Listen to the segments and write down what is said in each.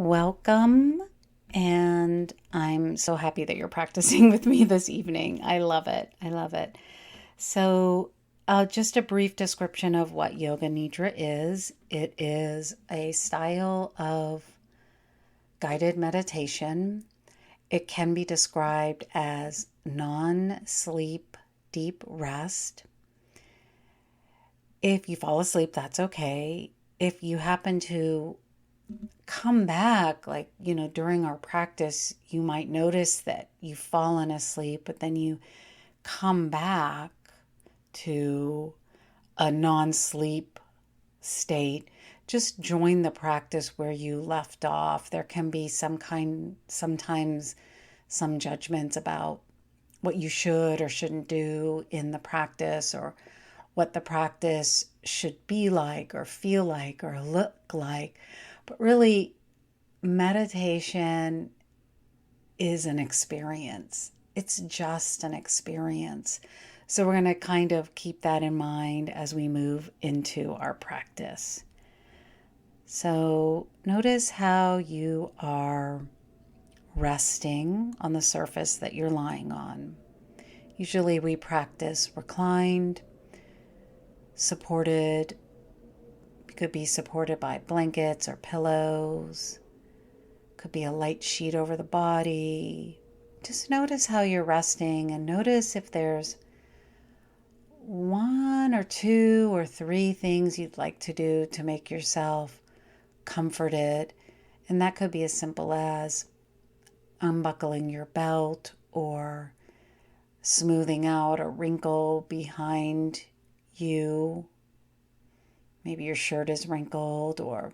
Welcome, and I'm so happy that you're practicing with me this evening. I love it. I love it. So, just a brief description of what Yoga Nidra is. It is a style of guided meditation. It can be described as non-sleep deep rest. If you fall asleep, that's okay. If you happen to come back, during our practice, you might notice that you've fallen asleep, but then you come back to a non-sleep state. Just join the practice where you left off. There can be sometimes some judgments about what you should or shouldn't do in the practice, or what the practice should be like or feel like or look like. But really, meditation is an experience. It's just an experience. So we're going to kind of keep that in mind as we move into our practice. So notice how you are resting on the surface that you're lying on. Usually we practice reclined, supported. Could be supported by blankets or pillows. Could be a light sheet over the body. Just notice how you're resting, and notice if there's one or two or three things you'd like to do to make yourself comforted. And that could be as simple as unbuckling your belt, or smoothing out a wrinkle behind you. Maybe your shirt is wrinkled, or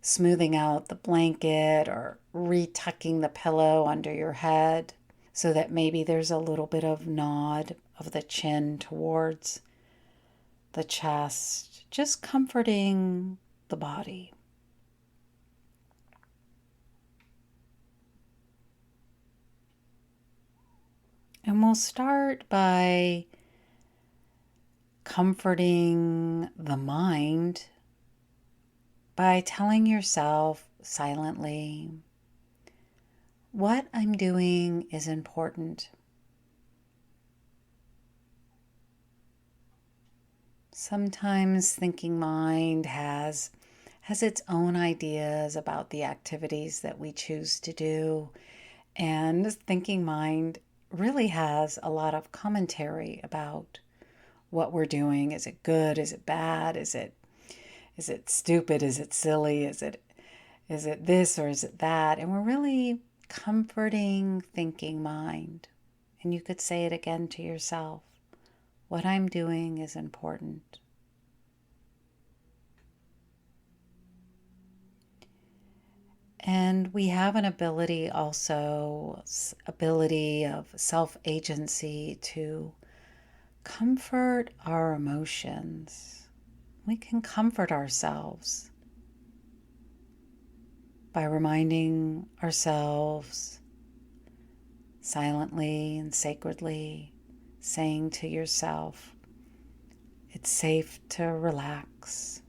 smoothing out the blanket, or retucking the pillow under your head so that maybe there's a little bit of nod of the chin towards the chest, just comforting the body. And we'll start by comforting the mind by telling yourself silently, what I'm doing is important. Sometimes thinking mind has its own ideas about the activities that we choose to do, and thinking mind really has a lot of commentary about what we're doing. Is it good? Is it bad? Is it stupid? Is it silly? Is it this or is it that? And we're really comforting thinking mind. And you could say it again to yourself. What I'm doing is important. And we have an ability of self-agency to comfort our emotions. We can comfort ourselves by reminding ourselves silently and sacredly, saying to yourself, it's safe to relax.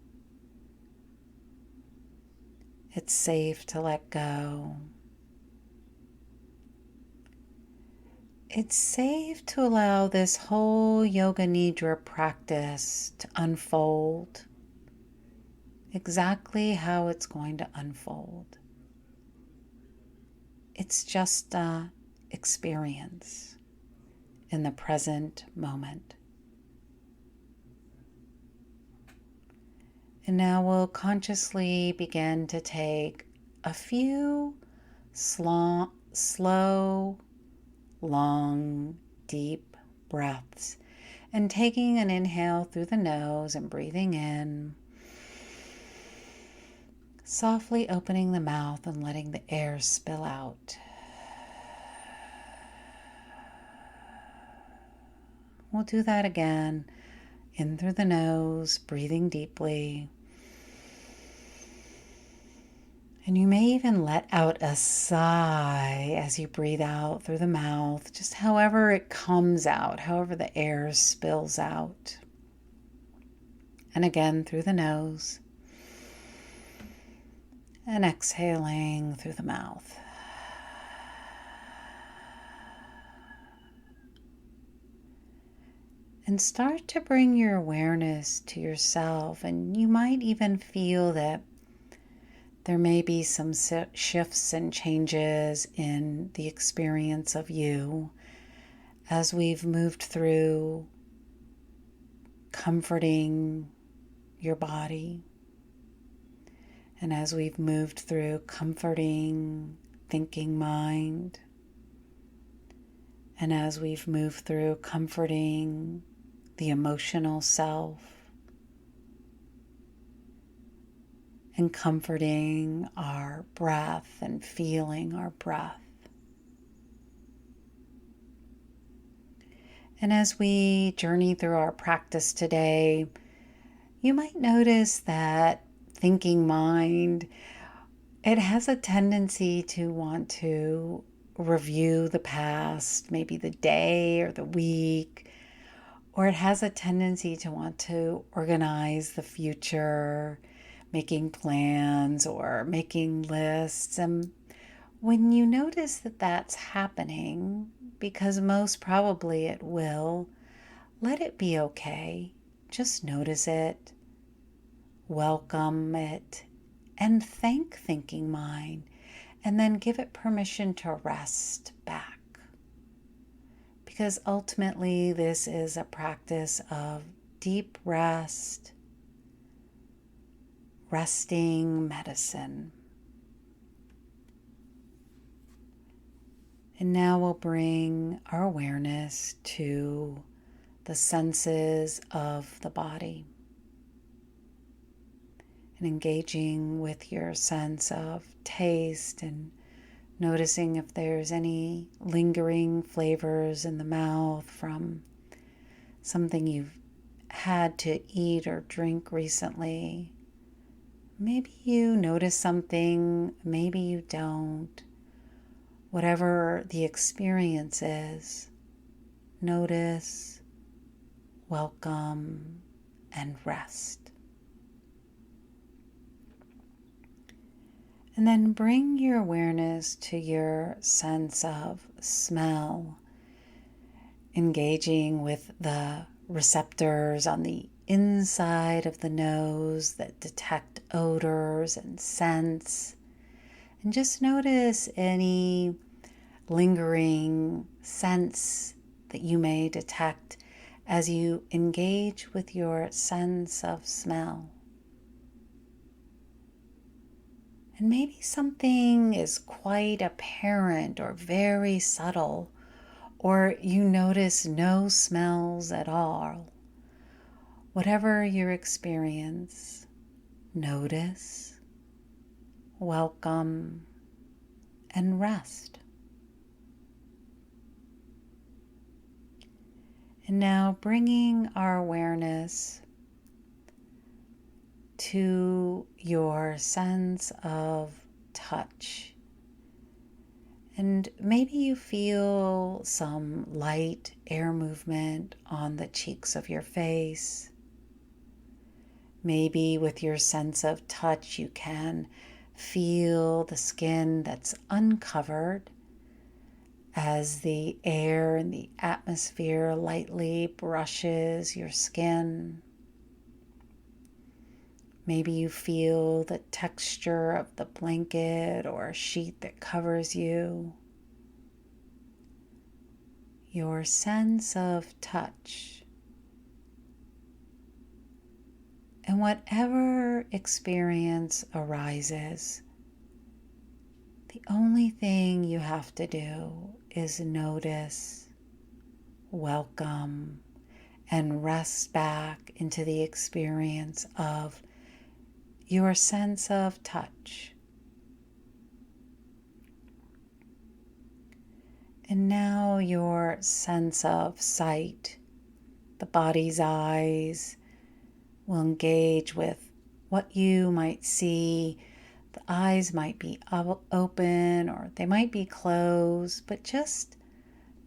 It's safe to let go. It's safe to allow this whole Yoga Nidra practice to unfold exactly how it's going to unfold. It's just an experience in the present moment. And now we'll consciously begin to take a few slow, long, deep breaths. And taking an inhale through the nose and breathing in. Softly opening the mouth and letting the air spill out. We'll do that again. In through the nose, breathing deeply. And you may even let out a sigh as you breathe out through the mouth, just however it comes out, however the air spills out. And again through the nose. and exhaling through the mouth. And start to bring your awareness to yourself, and you might even feel that there may be some shifts and changes in the experience of you as we've moved through comforting your body, and as we've moved through comforting thinking mind, and as we've moved through comforting the emotional self, and comforting our breath and feeling our breath. And as we journey through our practice today, you might notice that thinking mind, it has a tendency to want to review the past, maybe the day or the week, or it has a tendency to want to organize the future, making plans or making lists. And when you notice that that's happening, because most probably it will, let it be okay. Just notice it, welcome it, and thank thinking mind, and then give it permission to rest back. Because ultimately, this is a practice of deep rest, resting medicine. And now we'll bring our awareness to the senses of the body, and engaging with your sense of taste and noticing if there's any lingering flavors in the mouth from something you've had to eat or drink recently. Maybe you notice something, maybe you don't. Whatever the experience is, notice, welcome, and rest. And then bring your awareness to your sense of smell, engaging with the receptors on the inside of the nose that detect odors and scents. And just notice any lingering sense that you may detect as you engage with your sense of smell. And maybe something is quite apparent or very subtle, or you notice no smells at all. Whatever your experience, notice, welcome, and rest. And now bringing our awareness to your sense of touch. And maybe you feel some light air movement on the cheeks of your face. Maybe with your sense of touch, you can feel the skin that's uncovered as the air and the atmosphere lightly brushes your skin. Maybe you feel the texture of the blanket or sheet that covers you. Your sense of touch. And whatever experience arises, the only thing you have to do is notice, welcome, and rest back into the experience of your sense of touch. And now your sense of sight, the body's eyes, will engage with what you might see. The eyes might be open or they might be closed, but just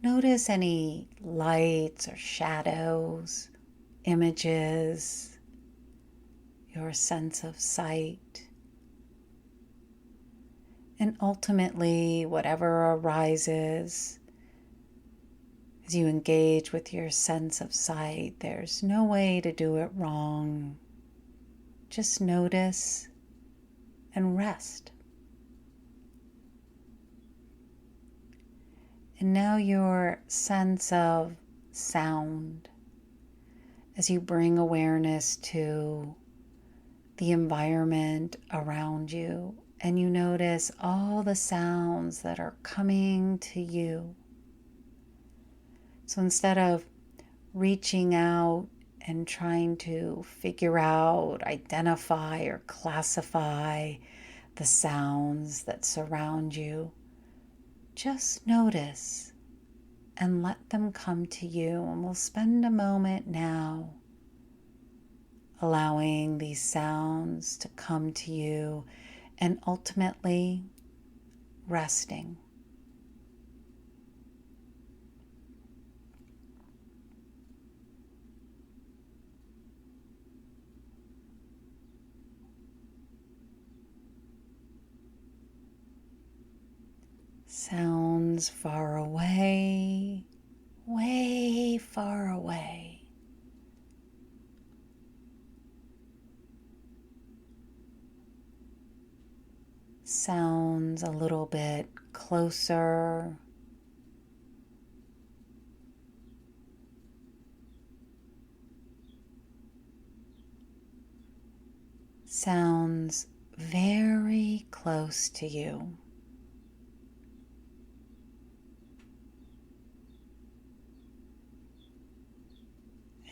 notice any lights or shadows, images, your sense of sight. And ultimately, whatever arises as you engage with your sense of sight, there's no way to do it wrong. Just notice and rest. And now your sense of sound, as you bring awareness to the environment around you, and you notice all the sounds that are coming to you. So instead of reaching out and trying to figure out, identify, or classify the sounds that surround you, just notice and let them come to you. And we'll spend a moment now allowing these sounds to come to you and ultimately resting. Sounds far away, way far away. Sounds a little bit closer. Sounds very close to you.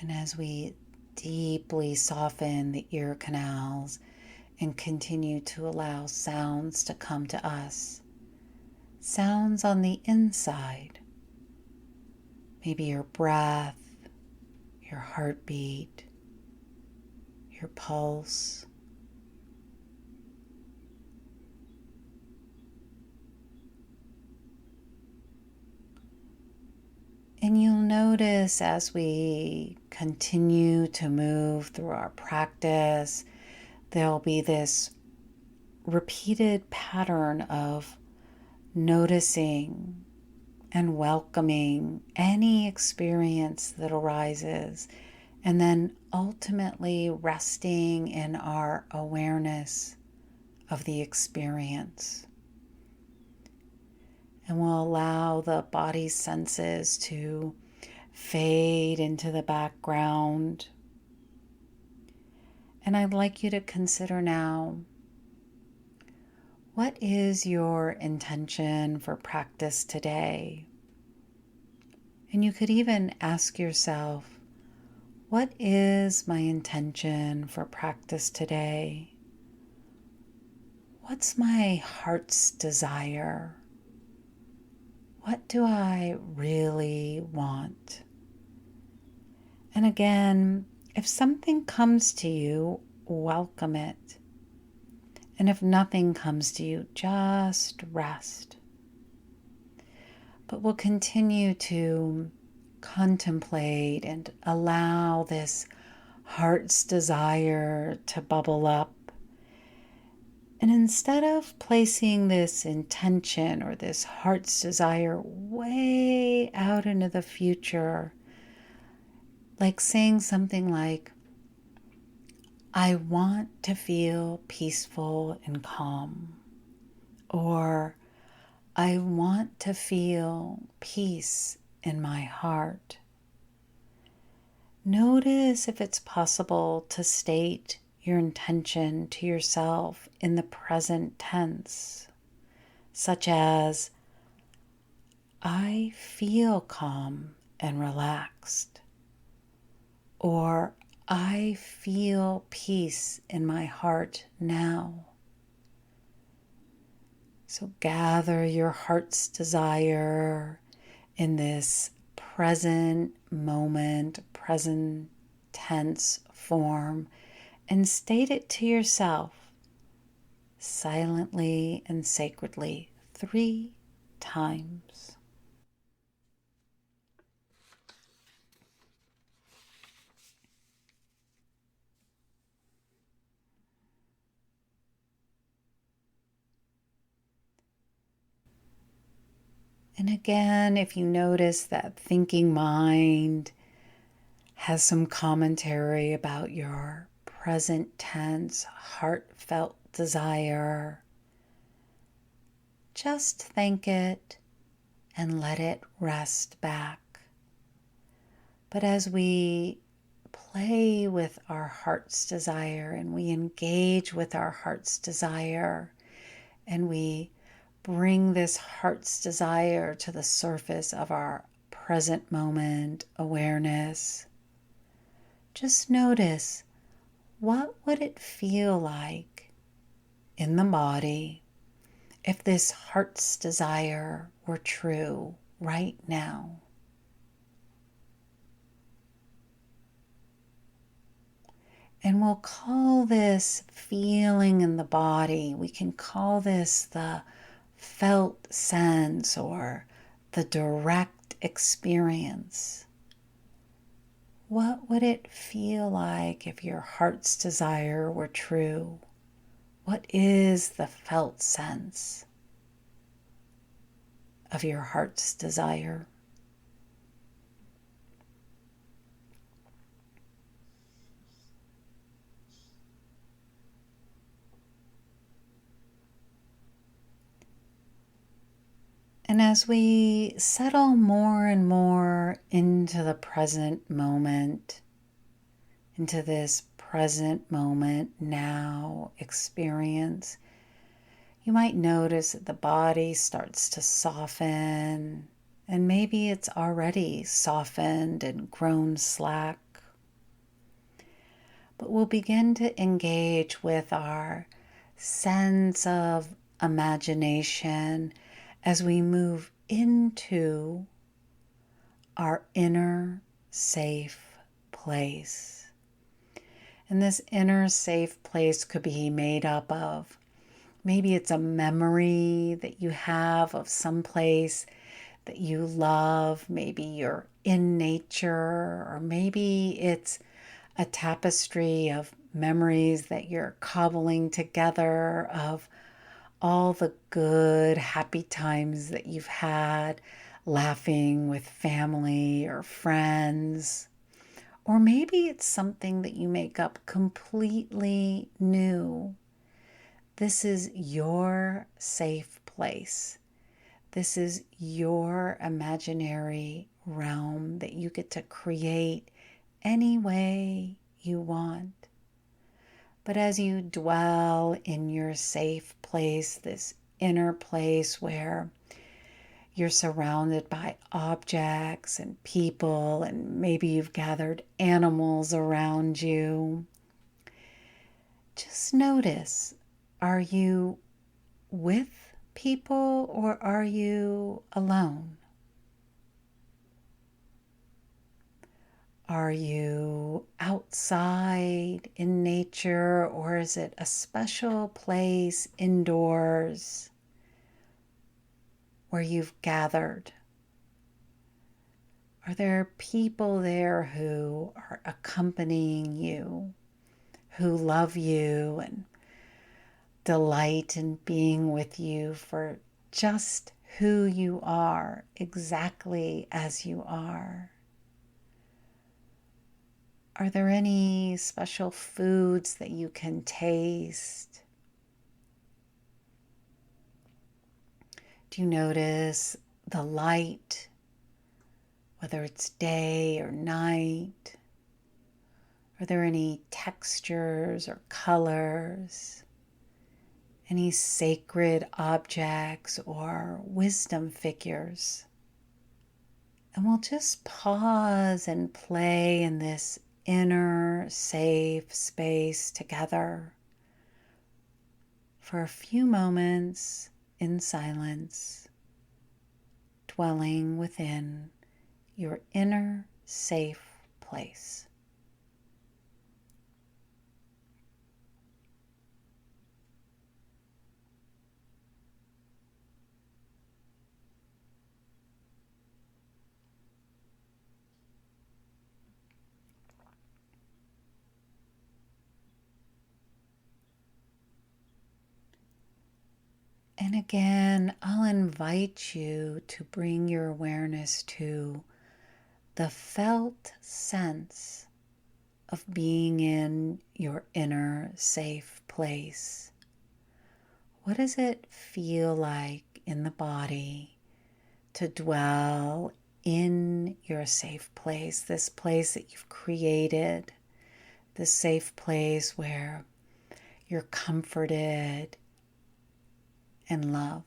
And as we deeply soften the ear canals and continue to allow sounds to come to us, sounds on the inside, maybe your breath, your heartbeat, your pulse. And you'll notice as we continue to move through our practice, there'll be this repeated pattern of noticing and welcoming any experience that arises, and then ultimately resting in our awareness of the experience. And we'll allow the body's senses to fade into the background. And I'd like you to consider now, what is your intention for practice today? And you could even ask yourself, what is my intention for practice today? What's my heart's desire? What do I really want? And again, if something comes to you, welcome it. And if nothing comes to you, just rest. But we'll continue to contemplate and allow this heart's desire to bubble up. And instead of placing this intention or this heart's desire way out into the future, like saying something like, I want to feel peaceful and calm, or I want to feel peace in my heart. Notice if it's possible to state your intention to yourself in the present tense, such as, I feel calm and relaxed, or I feel peace in my heart now. So gather your heart's desire in this present moment, present tense form, and state it to yourself silently and sacredly 3 times. And again, if you notice that thinking mind has some commentary about your present tense, heartfelt desire, just thank it and let it rest back. But as we play with our heart's desire and we engage with our heart's desire and we bring this heart's desire to the surface of our present moment awareness, just notice, what would it feel like in the body if this heart's desire were true right now? And we'll call this feeling in the body, we can call this the felt sense or the direct experience. What would it feel like if your heart's desire were true? What is the felt sense of your heart's desire? And as we settle more and more into the present moment, into this present moment now experience, you might notice that the body starts to soften, and maybe it's already softened and grown slack. But we'll begin to engage with our sense of imagination as we move into our inner safe place. And this inner safe place could be made up of, maybe it's a memory that you have of some place that you love. Maybe you're in nature, or maybe it's a tapestry of memories that you're cobbling together of all the good, happy times that you've had laughing with family or friends. Or maybe it's something that you make up completely new. This is your safe place. This is your imaginary realm that you get to create any way you want. But as you dwell in your safe place, this inner place where you're surrounded by objects and people, and maybe you've gathered animals around you, just notice, are you with people or are you alone? Are you outside in nature, or is it a special place indoors where you've gathered? Are there people there who are accompanying you, who love you and delight in being with you for just who you are, exactly as you are? Are there any special foods that you can taste? Do you notice the light, whether it's day or night? Are there any textures or colors? Any sacred objects or wisdom figures? And we'll just pause and play in this inner safe space together for a few moments in silence, dwelling within your inner safe place. And again, I'll invite you to bring your awareness to the felt sense of being in your inner safe place. What does it feel like in the body to dwell in your safe place, this place that you've created, this safe place where you're comforted and loved?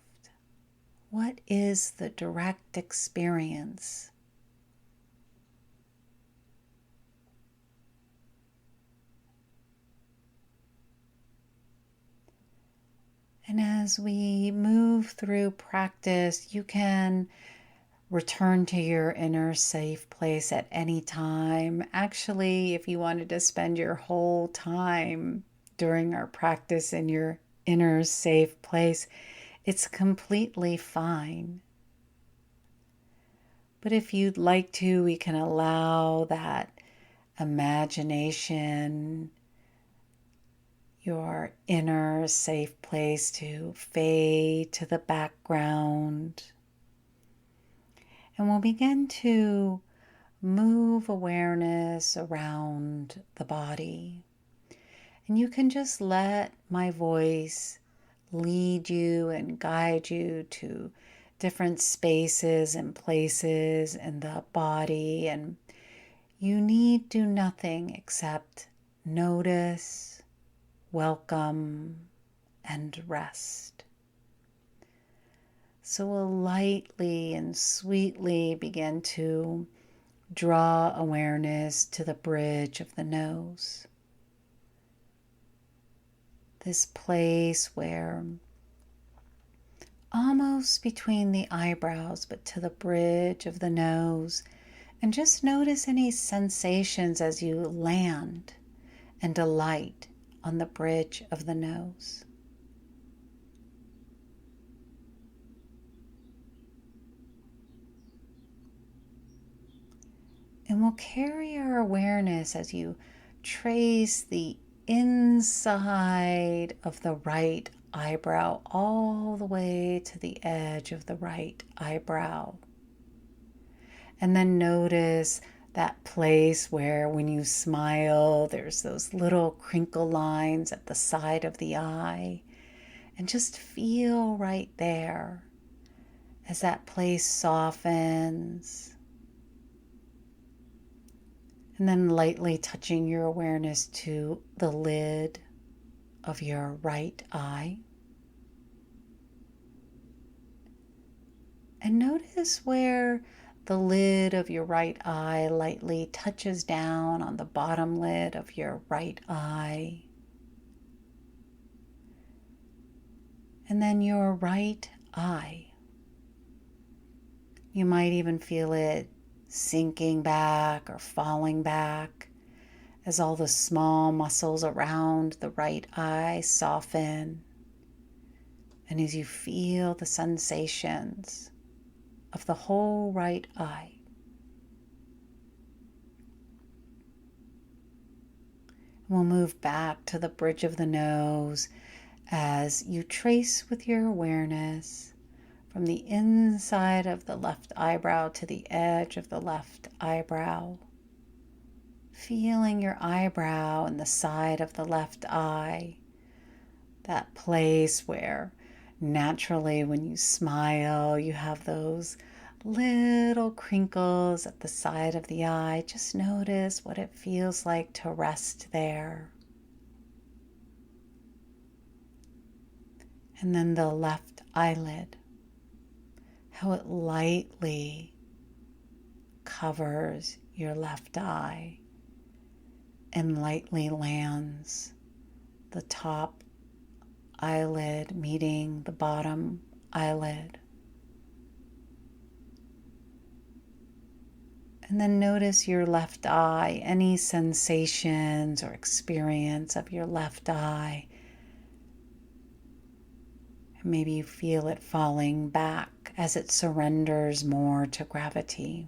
What is the direct experience? And as we move through practice, you can return to your inner safe place at any time. Actually, if you wanted to spend your whole time during our practice in your inner safe place, it's completely fine. But if you'd like to, we can allow that imagination, your inner safe place, to fade to the background. And we'll begin to move awareness around the body. And you can just let my voice lead you and guide you to different spaces and places in the body. And you need do nothing except notice, welcome, and rest. So we'll lightly and sweetly begin to draw awareness to the bridge of the nose. This place where almost between the eyebrows, but to the bridge of the nose. And just notice any sensations as you land and alight on the bridge of the nose. And we'll carry our awareness as you trace the inside of the right eyebrow all the way to the edge of the right eyebrow. And then notice that place where when you smile, there's those little crinkle lines at the side of the eye. And just feel right there as that place softens. And then lightly touching your awareness to the lid of your right eye. And notice where the lid of your right eye lightly touches down on the bottom lid of your right eye. And then your right eye. You might even feel it sinking back or falling back as all the small muscles around the right eye soften. And as you feel the sensations of the whole right eye. We'll move back to the bridge of the nose as you trace with your awareness from the inside of the left eyebrow to the edge of the left eyebrow. Feeling your eyebrow and the side of the left eye, that place where naturally when you smile, you have those little crinkles at the side of the eye. Just notice what it feels like to rest there. And then the left eyelid, how it lightly covers your left eye and lightly lands the top eyelid meeting the bottom eyelid. And then notice your left eye, any sensations or experience of your left eye. Maybe you feel it falling back as it surrenders more to gravity.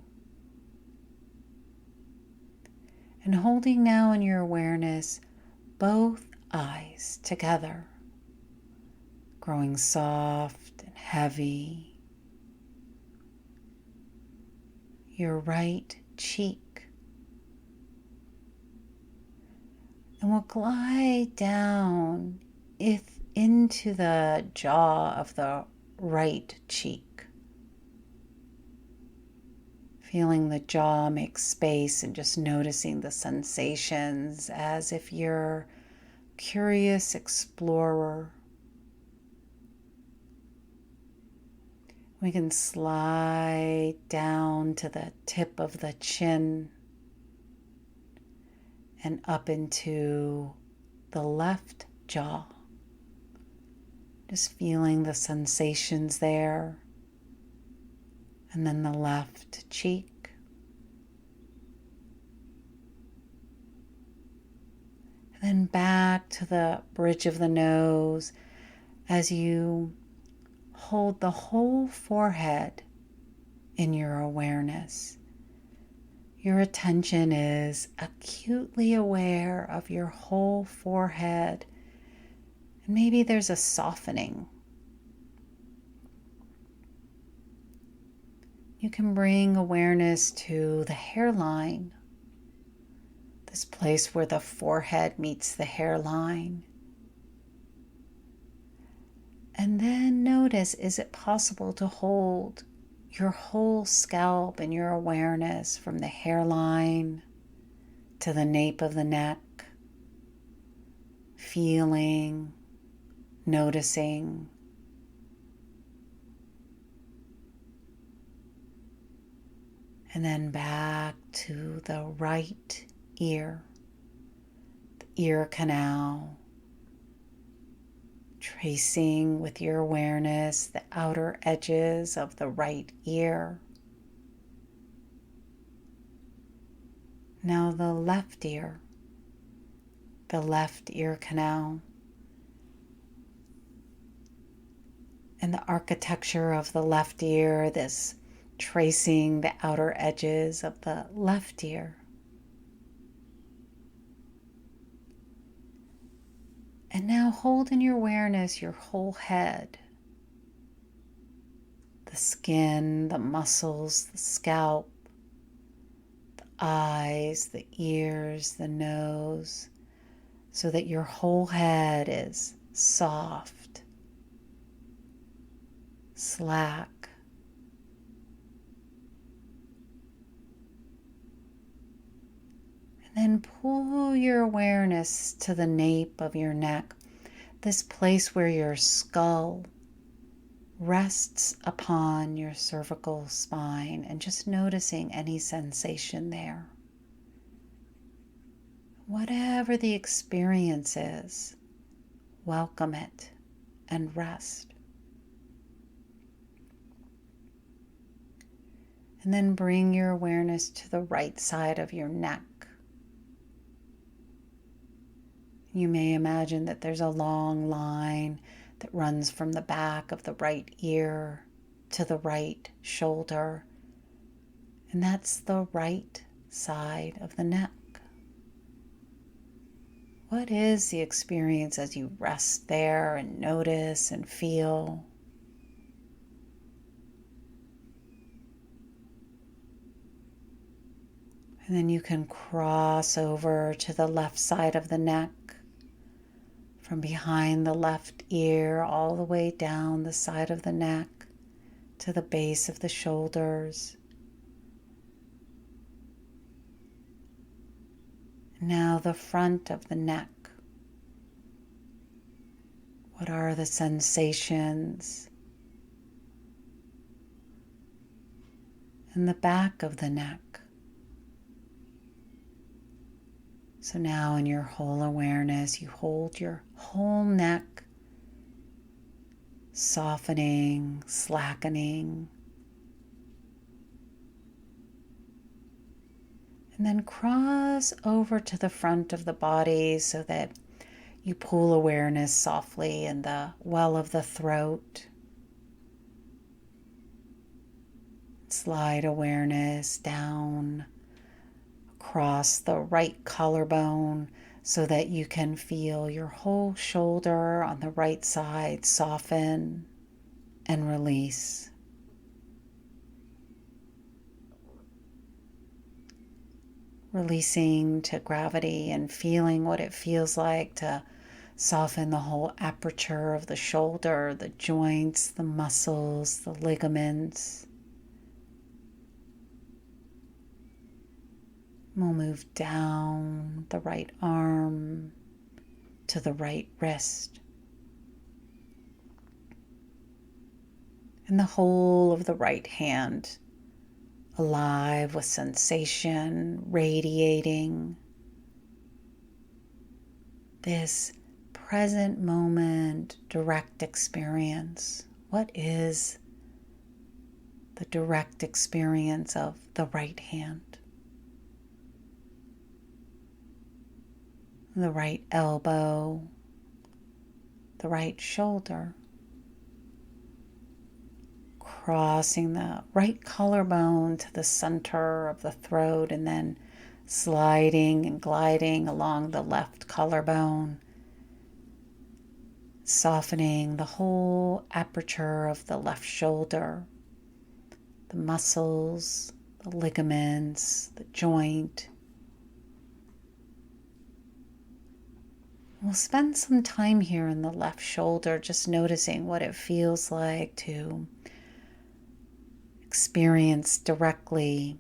And holding now in your awareness both eyes together. growing soft and heavy. Your right cheek. And we'll glide down into the jaw of the right cheek. Feeling the jaw make space and just noticing the sensations as if you're a curious explorer. We can slide down to the tip of the chin and up into the left jaw. Just feeling the sensations there. And then the left cheek. And then back to the bridge of the nose as you hold the whole forehead in your awareness. Your attention is acutely aware of your whole forehead. And maybe there's a softening. You can bring awareness to the hairline, this place where the forehead meets the hairline. And then notice, is it possible to hold your whole scalp in your awareness from the hairline to the nape of the neck, feeling, noticing. And then back to the right ear, the ear canal, tracing with your awareness the outer edges of the right ear. Now the left ear canal. And the architecture of the left ear, this tracing the outer edges of the left ear. And now hold in your awareness your whole head. The skin, the muscles, the scalp, the eyes, the ears, the nose, so that your whole head is soft, slack. Then pull your awareness to the nape of your neck, this place where your skull rests upon your cervical spine, and just noticing any sensation there. Whatever the experience is, welcome it and rest. And then bring your awareness to the right side of your neck. You may imagine that there's a long line that runs from the back of the right ear to the right shoulder, and that's the right side of the neck. What is the experience as you rest there and notice and feel? And then you can cross over to the left side of the neck, from behind the left ear all the way down the side of the neck to the base of the shoulders. Now the front of the neck. What are the sensations? And the back of the neck. So now in your whole awareness, you hold your whole neck, softening, slackening. And then cross over to the front of the body so that you pull awareness softly in the well of the throat. Slide awareness down across the right collarbone so that you can feel your whole shoulder on the right side soften and release. Releasing to gravity and feeling what it feels like to soften the whole aperture of the shoulder, the joints, the muscles, the ligaments. We'll move down the right arm to the right wrist. And the whole of the right hand, alive with sensation, radiating this present moment direct experience. What is the direct experience of the right hand? The right elbow, the right shoulder, crossing the right collarbone to the center of the throat and then sliding and gliding along the left collarbone, softening the whole aperture of the left shoulder, the muscles, the ligaments, the joint. We'll spend some time here in the left shoulder just noticing what it feels like to experience directly.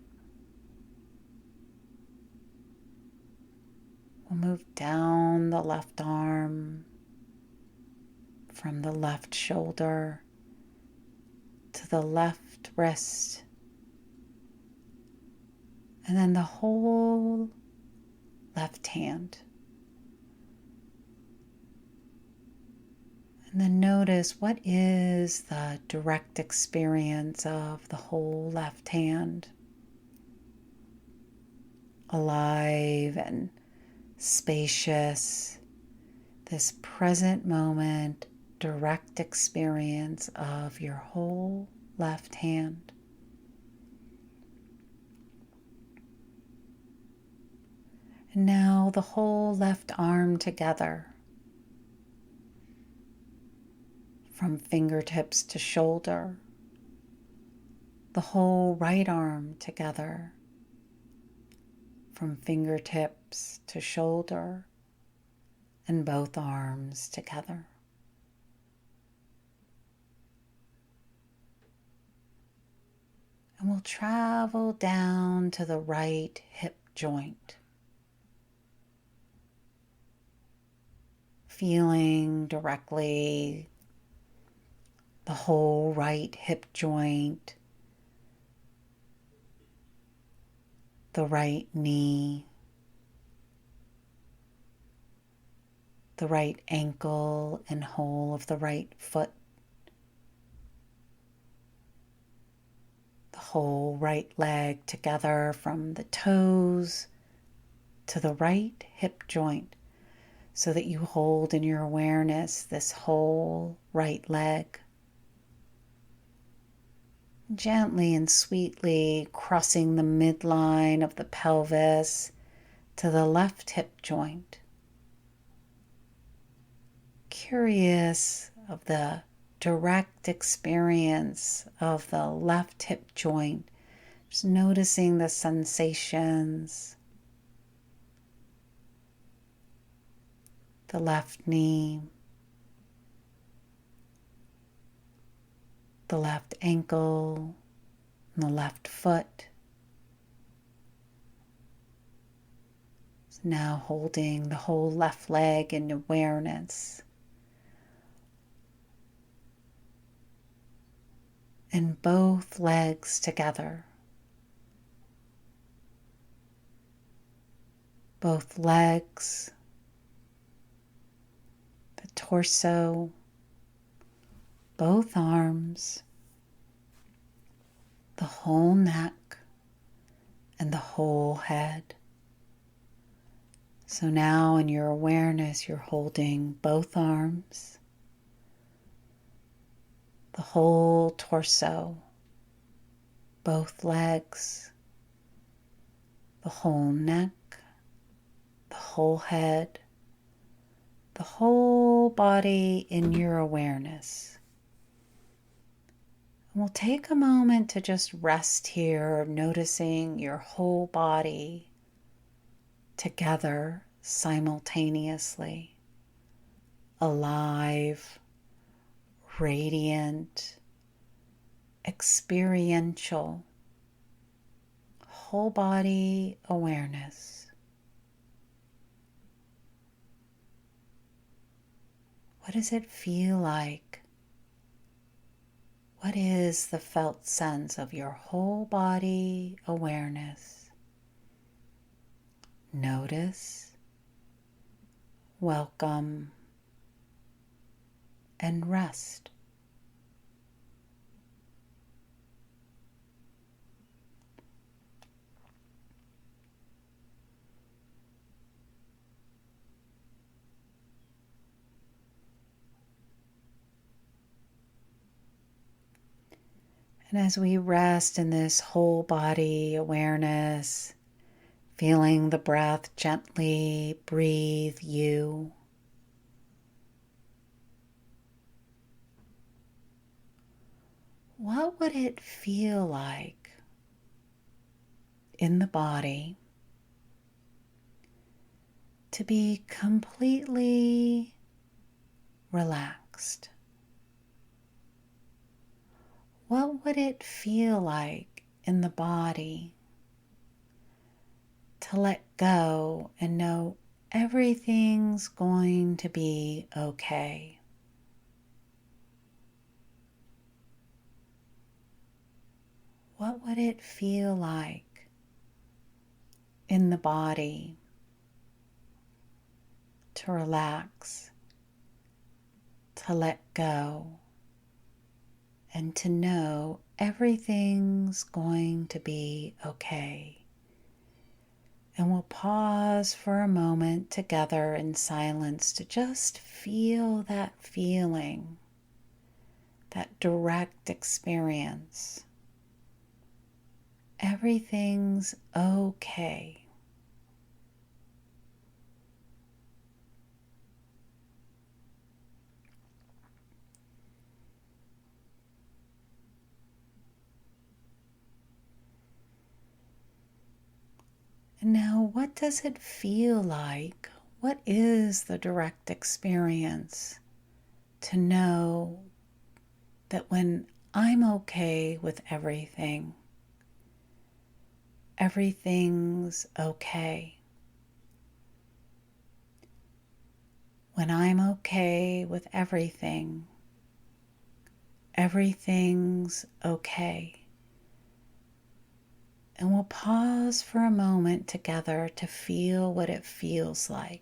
We'll move down the left arm from the left shoulder to the left wrist, and then the whole left hand. And then notice, what is the direct experience of the whole left hand? Alive and spacious, this present moment, direct experience of your whole left hand. And now the whole left arm together, from fingertips to shoulder, the whole right arm together, from fingertips to shoulder, and both arms together. And we'll travel down to the right hip joint, feeling directly the whole right hip joint, the right knee, the right ankle and whole of the right foot, the whole right leg together from the toes to the right hip joint, so that you hold in your awareness this whole right leg. Gently and sweetly crossing the midline of the pelvis to the left hip joint. Curious of the direct experience of the left hip joint, just noticing the sensations, the left knee, the left ankle, and the left foot. So now holding the whole left leg in awareness. And both legs together. Both legs, the torso, both arms, the whole neck, and the whole head. So now in your awareness, you're holding both arms, the whole torso, both legs, the whole neck, the the whole head, the whole body in your awareness. We'll take a moment to just rest here, noticing your whole body together simultaneously, alive, radiant, experiential, whole body awareness. What does it feel like? What is the felt sense of your whole body awareness? Notice, welcome, and rest. And as we rest in this whole body awareness, feeling the breath gently breathe you, what would it feel like in the body to be completely relaxed? What would it feel like in the body to let go and know everything's going to be okay? What would it feel like in the body to relax, to let go, and to know everything's going to be okay? And we'll pause for a moment together in silence to just feel that feeling, that direct experience. Everything's okay. And now, what does it feel like? What is the direct experience to know that when I'm okay with everything, everything's okay? When I'm okay with everything, everything's okay. And we'll pause for a moment together to feel what it feels like.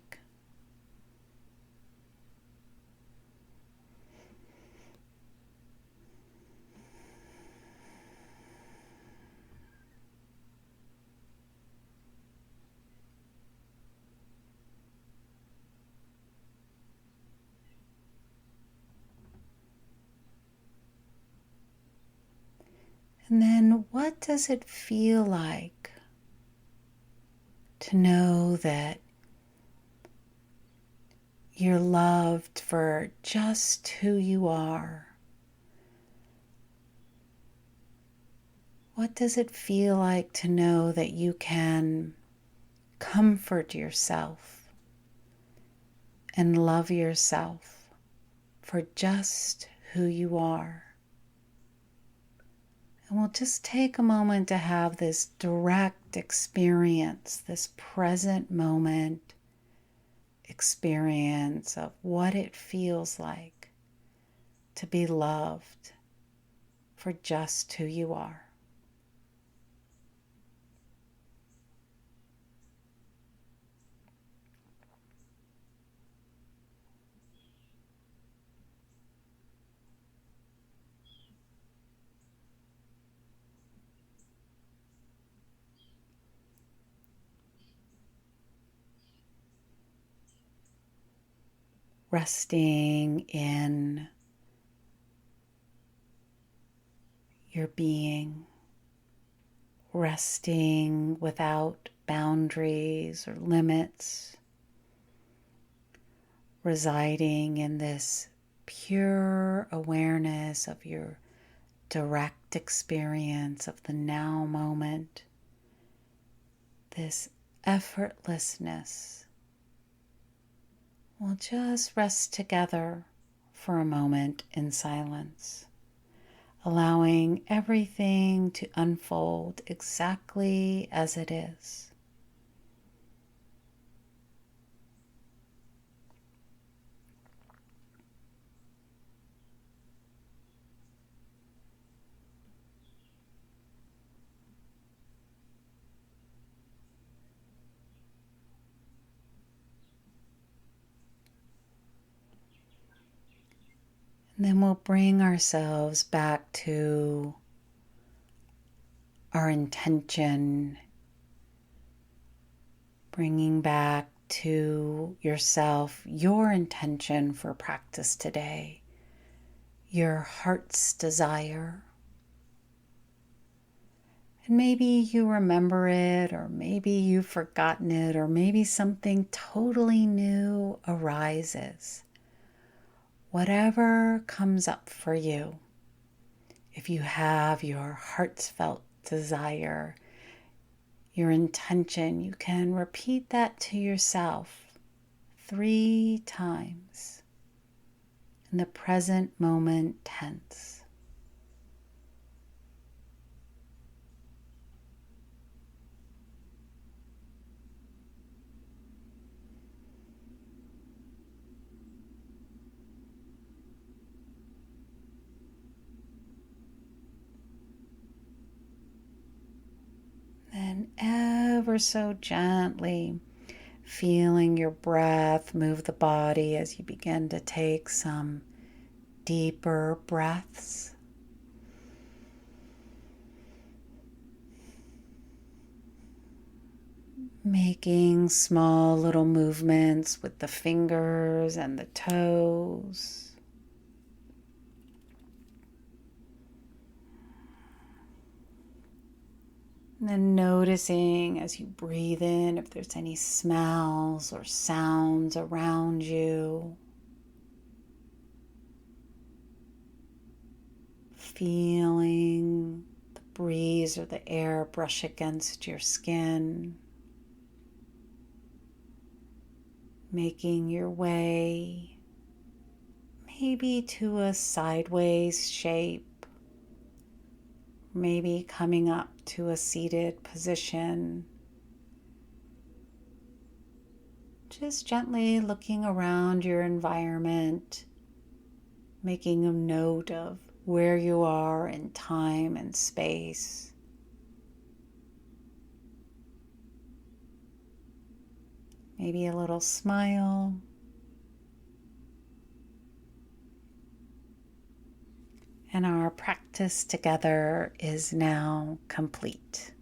And then what does it feel like to know that you're loved for just who you are? What does it feel like to know that you can comfort yourself and love yourself for just who you are? And we'll just take a moment to have this direct experience, this present moment experience of what it feels like to be loved for just who you are. Resting in your being, resting without boundaries or limits, residing in this pure awareness of your direct experience of the now moment, this effortlessness. We'll just rest together for a moment in silence, allowing everything to unfold exactly as it is. And then we'll bring ourselves back to our intention, bringing back to yourself your intention for practice today, your heart's desire. And maybe you remember it, or maybe you've forgotten it, or maybe something totally new arises. Whatever comes up for you, if you have your heart's felt desire, your intention, you can repeat that to yourself 3 times in the present moment tense. Then ever so gently feeling your breath move the body as you begin to take some deeper breaths. Making small little movements with the fingers and the toes. And then noticing as you breathe in if there's any smells or sounds around you. Feeling the breeze or the air brush against your skin. Making your way maybe to a sideways shape. Maybe coming up to a seated position. Just gently looking around your environment, making a note of where you are in time and space. Maybe a little smile. And our practice together is now complete.